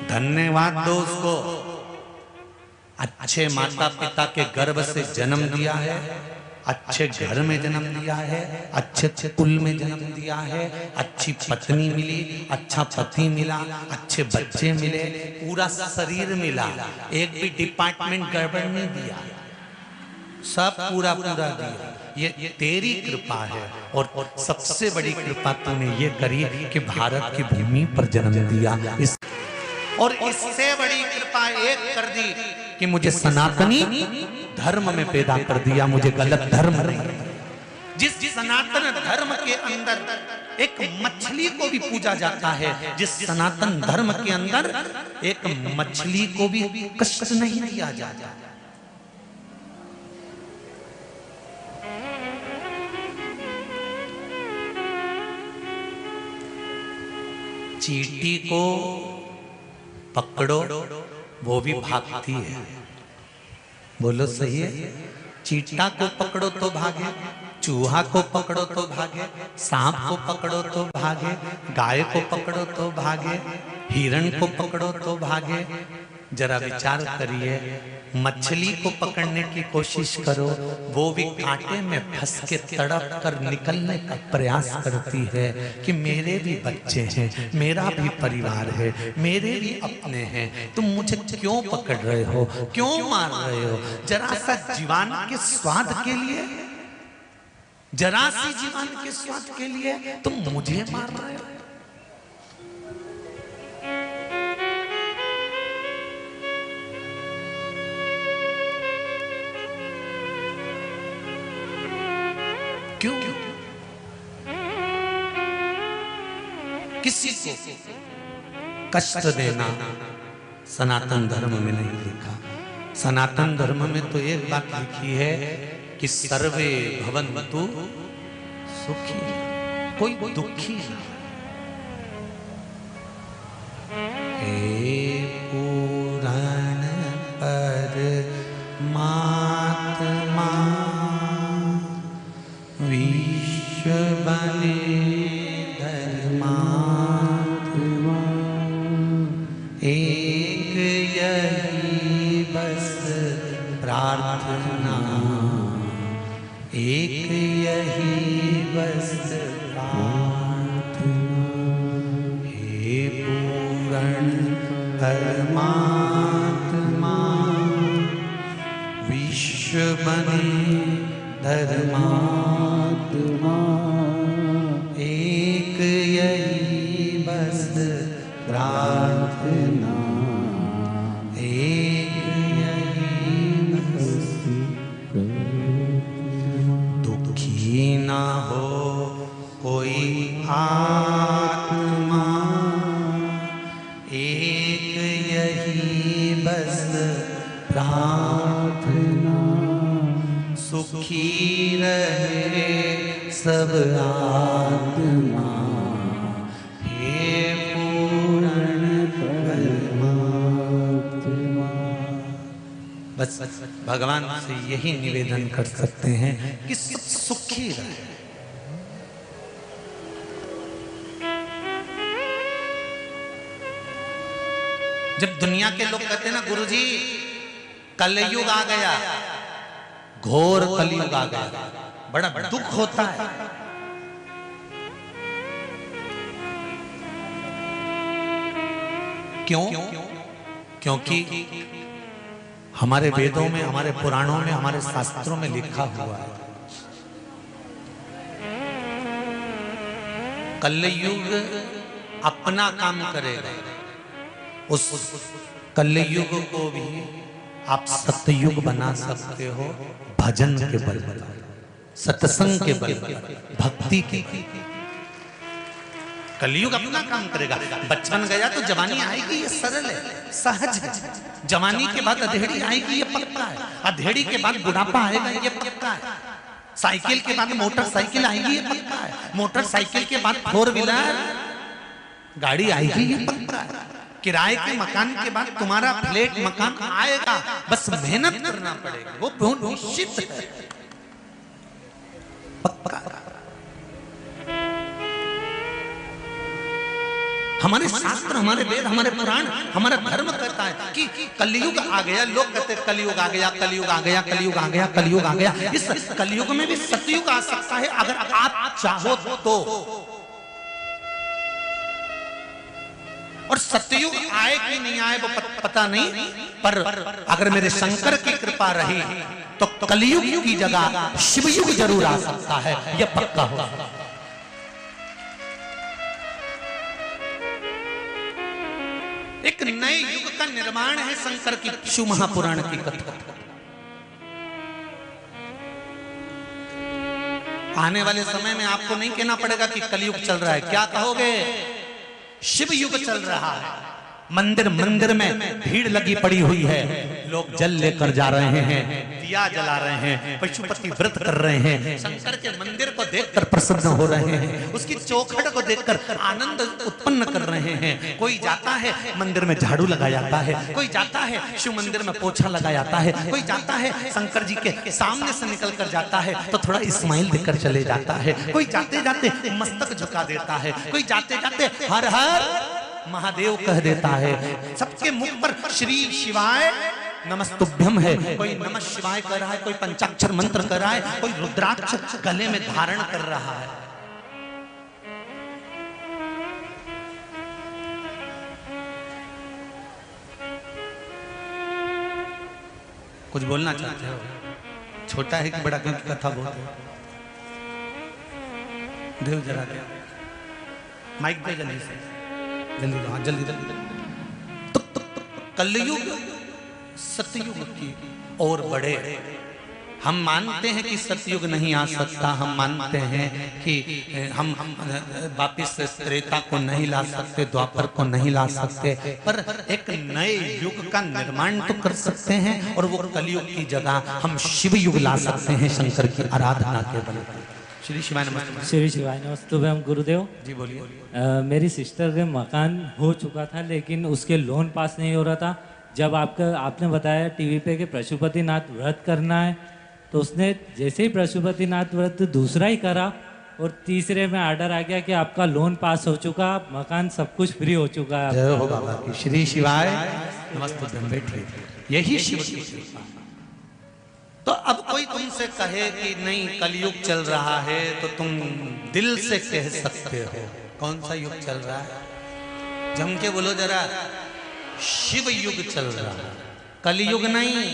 धन्यवाद दो उसको, अच्छे माता पिता के गर्भ से जन्म दिया है, अच्छे घर में जन्म दिया है, अच्छे कुल में जन्म दिया है, अच्छी पत्नी मिली, अच्छा पति मिला, अच्छे बच्चे मिले, पूरा शरीर मिला, एक भी डिपार्टमेंट गड़बड़ नहीं दिया, सब पूरा पूरा दिया। ये तेरी कृपा है, और सबसे बड़ी कृपा तूने ये करी कि भारत की भूमि पर जन्म दिया, और इससे बड़ी कृपा एक कर दी कि मुझे सनातनी धर्म में पैदा कर दिया, मुझे गलत धर्म नहीं। जिस सनातन धर्म के अंदर एक मछली को भी पूजा जाता है, जिस सनातन धर्म के अंदर एक मछली को भी कष्ट नहीं दिया जाता। चींटी को पकड़ो वो भी भागती है, बोलो सही है। चींटा को पकड़ो तो भागे, चूहा को पकड़ो तो भागे, सांप को पकड़ो तो भागे, गाय को पकड़ो तो भागे, हिरण को पकड़ो तो भागे। जरा विचार करिए, मछली को पकड़ने की कोशिश करो, वो भी कांटे में फंस के तड़प कर निकलने का प्रयास करती है कि मेरे भी बच्चे हैं, मेरा भी परिवार है, मेरे भी अपने हैं, तुम मुझे क्यों पकड़ रहे हो, क्यों मार रहे हो। जरा सा जीवन के स्वाद के लिए, जरा सी जीवन के स्वाद के लिए तुम मुझे मार रहे हो। क्यों? किसी को कष्ट देना सनातन धर्म में नहीं लिखा। सनातन धर्म में तो एक बात लिखी है कि सर्वे भवन्तु सुखी, कोई दुखी ना। हे पुराण परमात्मा विश्व बने धर्मात्मा, एक यही बस प्रार्थना, एक यही बस प्रार्थना। हे पूर्ण परमात्मा विश्व बने धर्मात्मा, एक यही बस प्रार्थना, एक यही बस। दुखी ना हो कोई आत्मा, एक यही बस प्रार्थना, सुखी रहे सब आत्मा। हे पूर्ण परमात्मा। बस भगवान से यही निवेदन कर सकते हैं कि सब सुखी रहे। जब दुनिया के लोग कहते हैं ना गुरुजी कलयुग आ गया, घोर कलयुग आ गया, बड़ा दुख होता है। क्यों? क्योंकि हमारे वेदों में, हमारे पुराणों में, हमारे शास्त्रों में लिखा हुआ है कलयुग अपना काम करेगा। उस कलयुग को भी आप सतयुग बना सकते हो भजन के बल पर, सत्संग के बल पर, भक्ति के। कलयुग अपना काम करेगा। बचपन गया तो जवानी आएगी, ये सरल है, सहज है। जवानी के बाद अधेड़ी आएगी, ये पक्का है। अधेड़ी के बाद बुढ़ापा आएगा, ये पक्का है। साइकिल के बाद मोटरसाइकिल आएगी, ये पक्का है। मोटरसाइकिल के बाद 4 व्हीलर गाड़ी आएगी, ये पक्का है। किराए के मकान के बाद तुम्हारा फ्लैट मकान आएगा, बस मेहनत करना पड़ेगा, वो बहुत निश्चित है, पक्का। हमारे शास्त्र, हमारे वेद, हमारे पुराण, हमारा धर्म कहता है कि कलयुग आ गया। लोग कहते हैं कलयुग आ गया, कलयुग आ गया, कलयुग आ गया, कलयुग आ गया। इस कलयुग में भी सतयुग आ सकता है अगर आप चाहो तो। और सतयुग आए कि नहीं आए वो पता नहीं, पर अगर मेरे शंकर की कृपा रही तो कलयुग की जगह शिवयुग जरूर आ सकता है, यह पक्का हो। एक नए युग का निर्माण है शंकर की शिव महापुराण की कथा। आने वाले समय में आपको नहीं कहना पड़ेगा कि कलयुग चल रहा है, क्या कहोगे? शिव युग चल रहा है। मंदिर मंदिर में भीड़ लगी पड़ी हुई है, लोग जल लेकर जा रहे हैं, दिया जला रहे हैं, पशुपति व्रत कर रहे हैं, शंकर के मंदिर को देखकर प्रसन्न हो रहे हैं, उसकी चौखट को देखकर आनंद उत्पन्न कर रहे हैं। कोई जाता है मंदिर में झाड़ू लगा जाता है, कोई जाता है शिव मंदिर में पोछा लगा जाता है, कोई जाता है शंकर जी के सामने से निकल कर जाता है तो थोड़ा स्माइल देकर चले जाता है, कोई जाते जाते मस्तक झुका देता है, कोई जाते जाते हर हर महादेव कह देता है। सबके मुख पर श्री शिवाय नमस्तुभ्यम है, कोई नमः शिवाय कर रहा है, कोई पंचाक्षर मंत्र कर रहा है, कोई रुद्राक्ष गले में धारण कर रहा है। कुछ बोलना चाहते हो? छोटा है कि बड़ा, क्योंकि कथा बहुत है। देव जरा दे माइक पे जल्दी से, जल्दी हाँ, जल्दी जल्दी। तो कलयुग सतयुग की और बड़े। हम मानते हैं कि सतयुग नहीं आ सकता, हम मानते हैं कि हम वापिस त्रेता को नहीं ला सकते, द्वापर को नहीं ला सकते, पर एक नए युग का निर्माण तो कर सकते हैं। और वो कलयुग की जगह हम शिव युग ला सकते हैं शंकर की आराधना के बल। श्री शिवाय नमस्ते। श्री शिवाय नमस्ते। हम गुरुदेव जी बोलिए। मेरी सिस्टर के मकान हो चुका था लेकिन उसके लोन पास नहीं हो रहा था। जब आपने बताया टीवी पे कि पशुपतिनाथ व्रत करना है, तो उसने जैसे ही पशुपतिनाथ व्रत दूसरा ही करा और तीसरे में ऑर्डर आ गया कि आपका लोन पास हो चुका, मकान सब कुछ फ्री हो चुका है। जय हो बाबा की। श्री शिवाय नमस्ते। बैठिए, यही शिव की कृपा। तो अब कोई तुमसे कहे कि नहीं कलयुग चल रहा है, तो तुम दिल से कह सकते हो कौन सा युग चल रहा है? जम के बोलो जरा, शिव युग चल रहा है, कलयुग नहीं।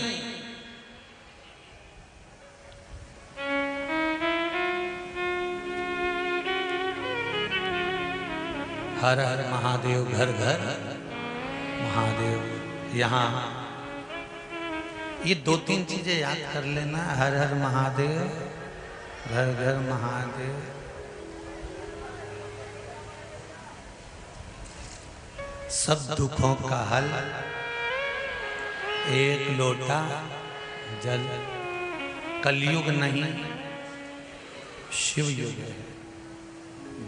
हर हर महादेव, घर घर महादेव। यहाँ ये 2-3 चीजें याद कर लेना, हर हर महादेव, घर घर महादेव। सब दुखों का हल एक लोटा जल। कलयुग नहीं, शिव युग है।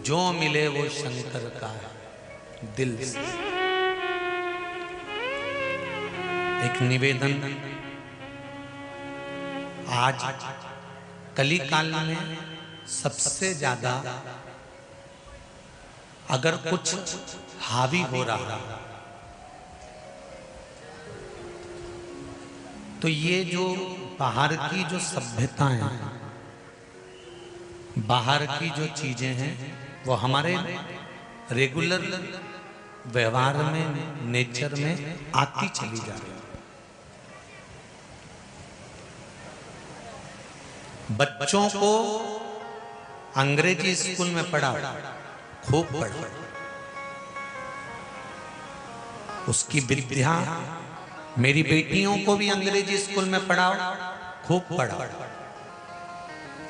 जो मिले वो शंकर का है, दिल से। एक निवेदन, आज कली काल में सबसे ज्यादा अगर कुछ हावी हो रहा तो ये जो बाहर की जो सभ्यताएं, बाहर की जो चीजें हैं, वो हमारे रेगुलर व्यवहार में, नेचर में आती चली जा रही है। बच्चों को अंग्रेजी स्कूल में पढ़ाओ, खूब पढ़ो, उसकी विद्या। मेरी बेटियों को भी अंग्रेजी स्कूल में पढ़ाओ, खूब पढ़ाओ।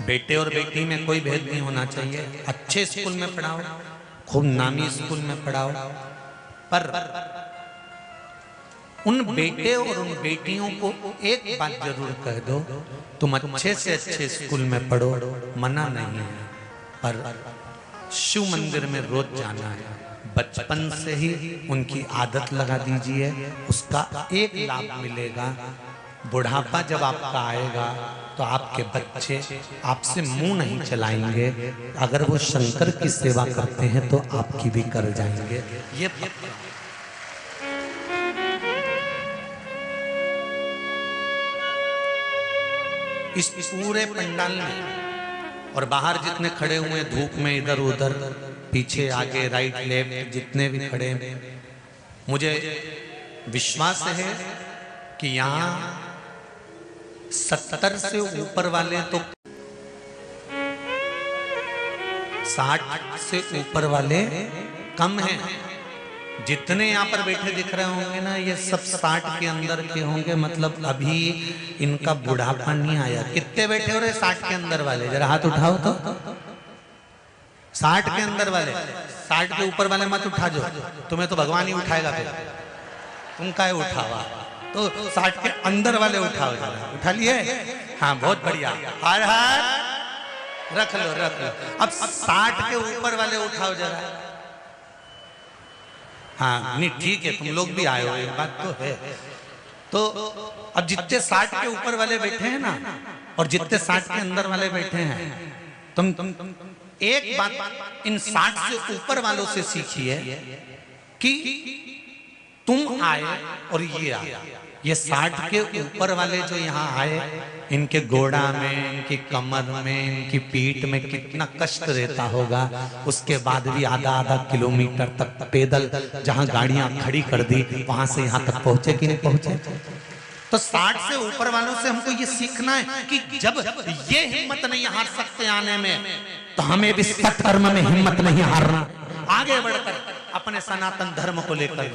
बेटे और बेटी में कोई भेद नहीं होना चाहिए। अच्छे स्कूल में पढ़ाओ, खूब नामी स्कूल में पढ़ाओ, पर उन बेटे और उन बेटियों को एक बात जरूर कह दो, तुम अच्छे से अच्छे स्कूल में पढ़ो, मना नहीं है, पर शिव मंदिर में रोज जाना है। बचपन से ही उनकी आदत लगा दीजिए, उसका एक लाभ मिलेगा। बुढ़ापा जब आपका आएगा तो आपके बच्चे आपसे मुंह नहीं चलाएंगे। अगर वो शंकर की सेवा करते हैं तो आपकी भी कर जाएंगे। ये इस पूरे पंडाल में और बाहर जितने खड़े हुए धूप में, इधर उधर, पीछे आगे, राइट लेफ्ट, जितने भी खड़े, मुझे विश्वास है कि यहाँ 70 से ऊपर वाले तो 60 से ऊपर वाले कम हैं। जितने यहाँ पर बैठे दिख रहे होंगे ना, ये सब 60 के अंदर के होंगे, मतलब अभी इनका बुढ़ापा नहीं आया। कितने बैठे हो रहे 60 के अंदर वाले? जरा हाथ उठाओ तो। 60 के अंदर वाले, 60 के ऊपर वाले मत उठा, जो तुम्हें तो भगवान ही उठाएगा, फिर तुम काहे उठावा। तो 60 के अंदर वाले उठाओ, जरा उठा लिए? हाँ, बहुत बढ़िया। हर हर रख लो, रख लो। अब 60 के ऊपर वाले उठाओ जरा। हाँ, नहीं ठीक है, तुम लोग भी आए हो, एक बात तो है। तो अब जितने 60 के ऊपर वाले बैठे हैं ना, और जितने 60 के अंदर वाले बैठे हैं, तुम एक बात इन 60 से ऊपर वालों से सीखिए कि तुम आए और ये आए। ये 60 के ऊपर वाले जो यहाँ आए, इनके गोड़ा में, इनकी कमर में, इनकी पीठ में कितना कष्ट रहता होगा। उसके बाद भी आधा आधा किलोमीटर तक पैदल, जहाँ गाड़ियां खड़ी कर दी, वहां से यहाँ तक पहुंचे कि नहीं पहुंचे। तो 60 से ऊपर वालों से हमको ये सीखना है कि जब ये हिम्मत नहीं हार सकते आने में, तो हमें भी सत्कर्म में हिम्मत नहीं हारना, आगे बढ़कर अपने सनातन धर्म को लेकर।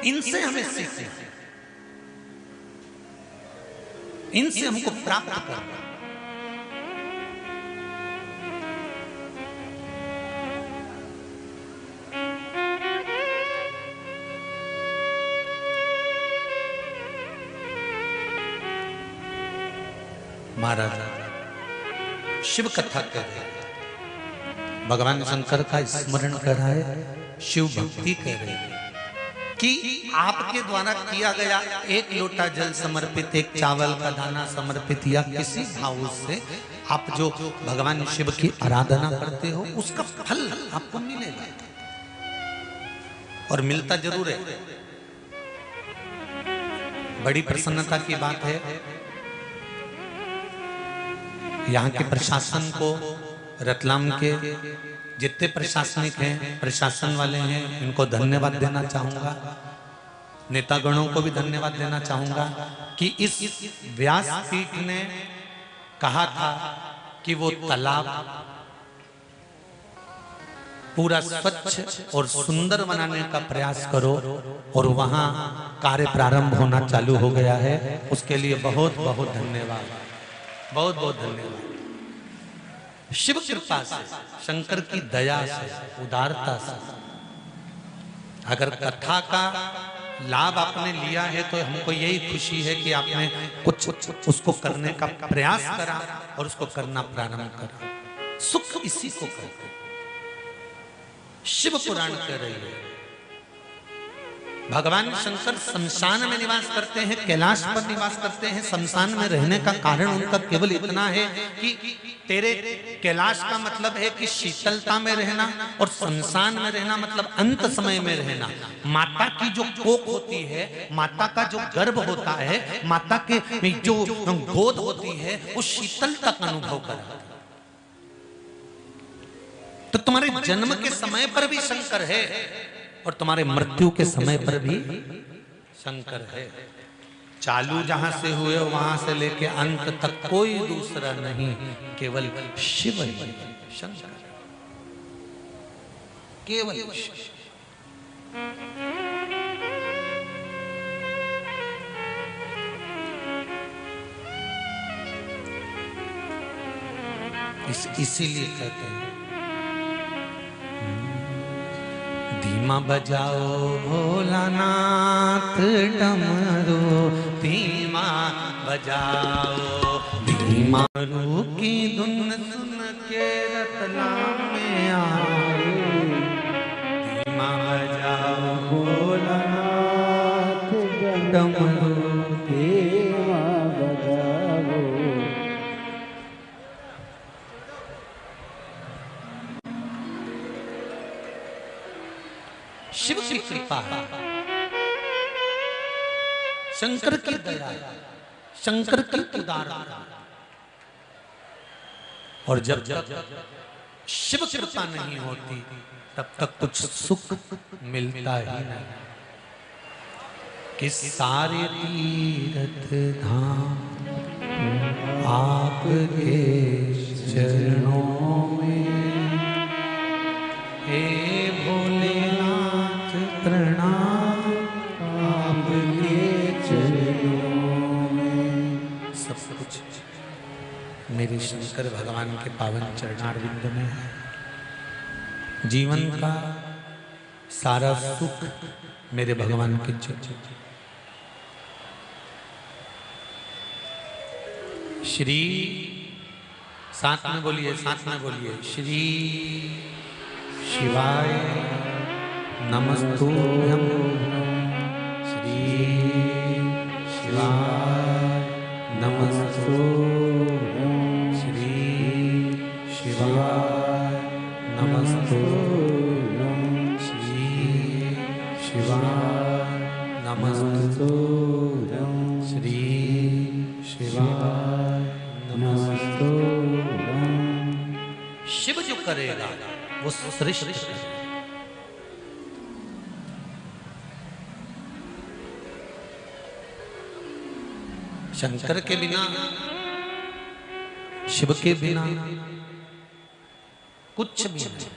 इनसे हमें सीखना, इनसे हमको प्राप्त करना। महाराज शिव कथा कर रहे, भगवान शंकर का स्मरण कर रहा है, शिव भक्ति कर रहे हैं कि आपके द्वारा किया गया एक लोटा जल समर्पित, एक चावल का दाना समर्पित, या किसी भाव से आप जो भगवान शिव की आराधना करते हो, उसका फल आपको मिलेगा, और मिलता जरूर है। बड़ी प्रसन्नता की बात है। यहाँ के प्रशासन को, रतलाम के जितने प्रशासनिक हैं, प्रशासन वाले हैं, इनको धन्यवाद देना चाहूंगा। नेतागणों को भी धन्यवाद देना चाहूंगा कि इस व्यासपीठ ने कहा था कि वो तालाब पूरा स्वच्छ और सुंदर बनाने का प्रयास करो, और वहां कार्य प्रारंभ होना चालू हो गया है। उसके लिए बहुत बहुत धन्यवाद, बहुत बहुत धन्यवाद। शिव कृपा से, शंकर की दया से, उदारता से, अगर कथा का लाभ आपने लिया है तो हमको यही खुशी है कि आपने कुछ उसको करने का प्रयास करा और उसको करना प्रारंभ करा। सुख इसी को कहते, शिव पुराण कह रही है भगवान शंकर शमशान में निवास करते हैं, कैलाश पर निवास करते हैं। शमशान में रहने का कारण उनका केवल इतना है कि तेरे कैलाश का मतलब है कि शीतलता में रहना, और शमशान में रहना मतलब अंत समय में रहना। माता की जो कोख होती है, माता का जो गर्भ होता है, माता के जो गोद होती है, वो शीतलता का अनुभव कराती है। तो तुम्हारे जन्म के समय पर भी शंकर है और तुम्हारे मृत्यु के समय पर भी शंकर है। चालू जहां से हुए वहां से लेके अंत तक कोई दूसरा नहीं, केवल शिव ही शंकर, केवल शिव। इसीलिए कहते हैं धीमा बजाओ भोलानाथ डमरू, धीमा बजाओ धीमा रू की धुन सुन के रतलाम में आए। धीमा बजाओ भोलानाथ डमरू, धीमा बजाओ। शिव की कृपा है, शंकर की दया, शंकर की उदारता। और जब तक शिव कृपा नहीं होती तब तक कुछ सुख मिलता ही नहीं। कि सारे तीर्थ धाम आपके चरणों में, हे भोलेनाथ प्रणाम आपके चरणों में। सब कुछ मेरे शंकर भगवान के पावन चरणारविंद में है। जीवन का सारा सुख मेरे भगवान के चरण। श्री, साथ में बोलिए, साथ में बोलिए, श्री शिवाय नमस्तुभ्यं। श्री शिवाय नमस्तुभ्यं। श्री शिवाय नमस्तुभ्यं। श्री शिवाय नमस्तुभ्यं। श्री शिवाय नमस्तुभ्यं। शिव जो करेगा वो श्रेष्ठ करेगा। शंकर के बिना, शिव के बिना कुछ भी नहीं।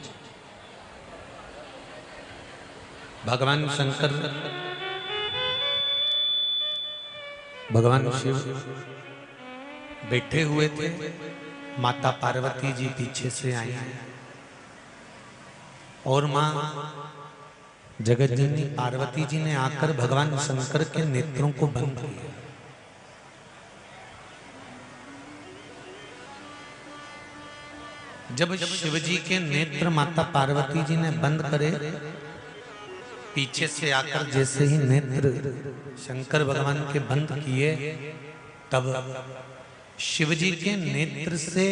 भगवान शंकर, भगवान शिव बैठे हुए थे, माता पार्वती जी पीछे से आई और मां जगत जननी पार्वती जी ने आकर भगवान शंकर के नेत्रों को बंद किया। जब शिव जी के नेत्र माता पार्वती जी ने बंद करे, पीछे से आकर जैसे ही नेत्र शंकर भगवान के बंद किए, तब शिव जी के नेत्र से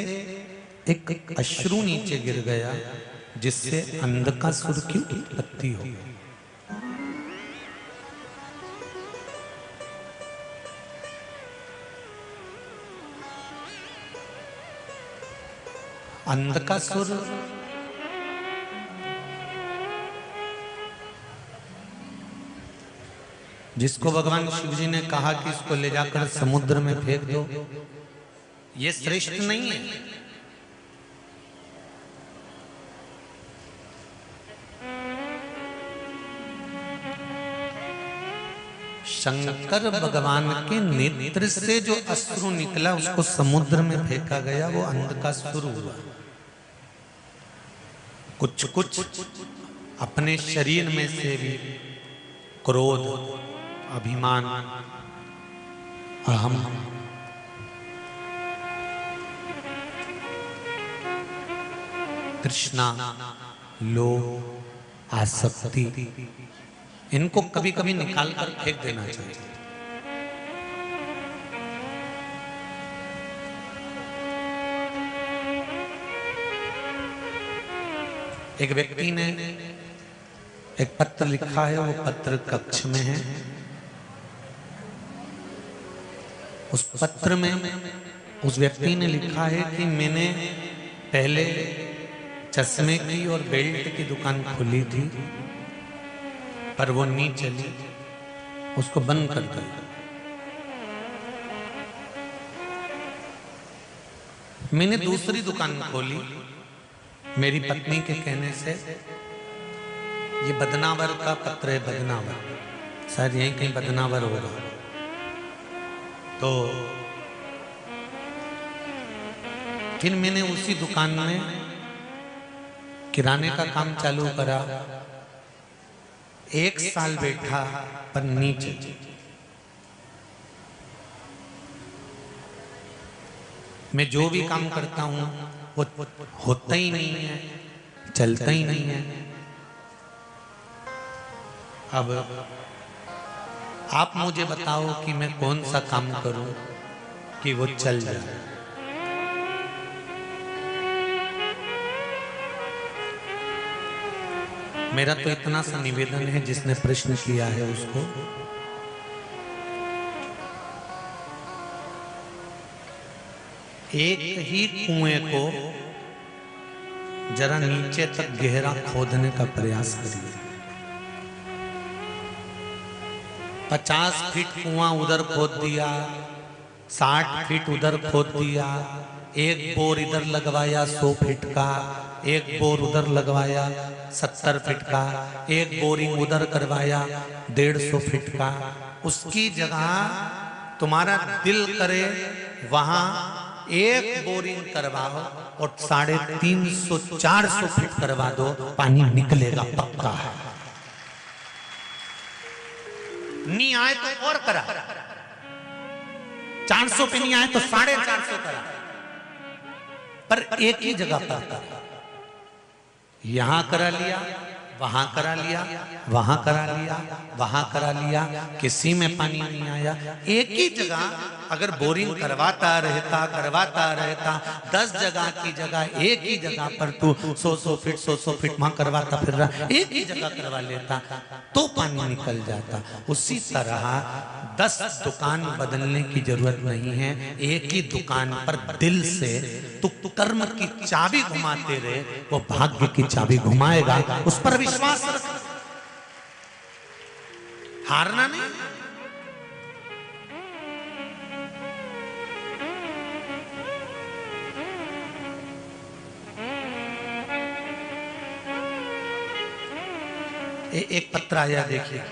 एक अश्रु नीचे गिर गया, जिससे अंधकासुर की उत्पत्ति हो गई। अंधकासुर जिसको भगवान शिव जी ने कहा कि इसको ले जाकर समुद्र में फेंक दो, ये श्रेष्ठ नहीं है। शंकर भगवान के नेत्र से जो अश्रु निकला उसको समुद्र में फेंका गया, वो अंधकासुर हुआ। कुछ कुछ अपने शरीर में से भी क्रोध, अभिमान, अहम, तृष्णा, लोभ, आसक्ति, इनको कभी कभी निकाल कर फेंक देना चाहिए। एक व्यक्ति ने एक पत्र लिखा है, वो पत्र कक्ष में है। उस पत्र में उस व्यक्ति ने लिखा है कि मैंने पहले चश्मे की और बेल्ट की दुकान खोली थी, पर वो नहीं चली, उसको बंद कर दिया। मैंने दूसरी दुकान खोली, मेरी पत्नी के कहने से। ये बदनावर का पत्र है, बदनावर, शायद यहीं कहीं बदनावर होगा। तो फिर मैंने उसी दुकान में किराने का काम चालू करा। 1 साल बैठा पर नीचे। मैं जो भी काम करता हूं वो होता ही नहीं है, चलता ही नहीं है। अब आप मुझे बताओ कि मैं कौन सा काम करूं कि वो चल जाए। मेरा तो इतना सा निवेदन है, जिसने प्रश्न किया है उसको एक ही कुएं को जरा नीचे तक गहरा खोदने का प्रयास करिए। 50 फीट कुआं उधर खोद दिया, 60 फीट उधर खोद दिया, एक बोर इधर लगवाया 100 फीट का, एक बोर उधर लगवाया 70 फीट का, एक बोरिंग उधर करवाया 150 फीट का। उसकी जगह तुम्हारा दिल करे वहां एक बोरिंग करवाओ और 350-400 फीट करवा दो, पानी निकलेगा, पक्का है। नहीं आए तो और करा, 400 पे नहीं आए तो 450 करा, पर एक ही जगह पर करा। यहां करा लिया, वहां करा लिया, वहां करा लिया, वहां करा लिया, किसी में पानी नहीं आया। एक ही जगह अगर बोरिंग करवाता रहता 10 जगह की जगह एक ही जगह पर तू 100 फीट वहां करवाता फिर रहा, एक ही जगह करवा लेता तो पानी निकल जाता। उसी तरह 10 दुकान बदलने की जरूरत नहीं है, एक ही दुकान पर दिल से तू कर्म की चाबी घुमाते रहे, वो भाग्य की चाबी घुमाएगा। उस पर विश्वास रख, हारना नहीं। एक पत्र आया, देखिए,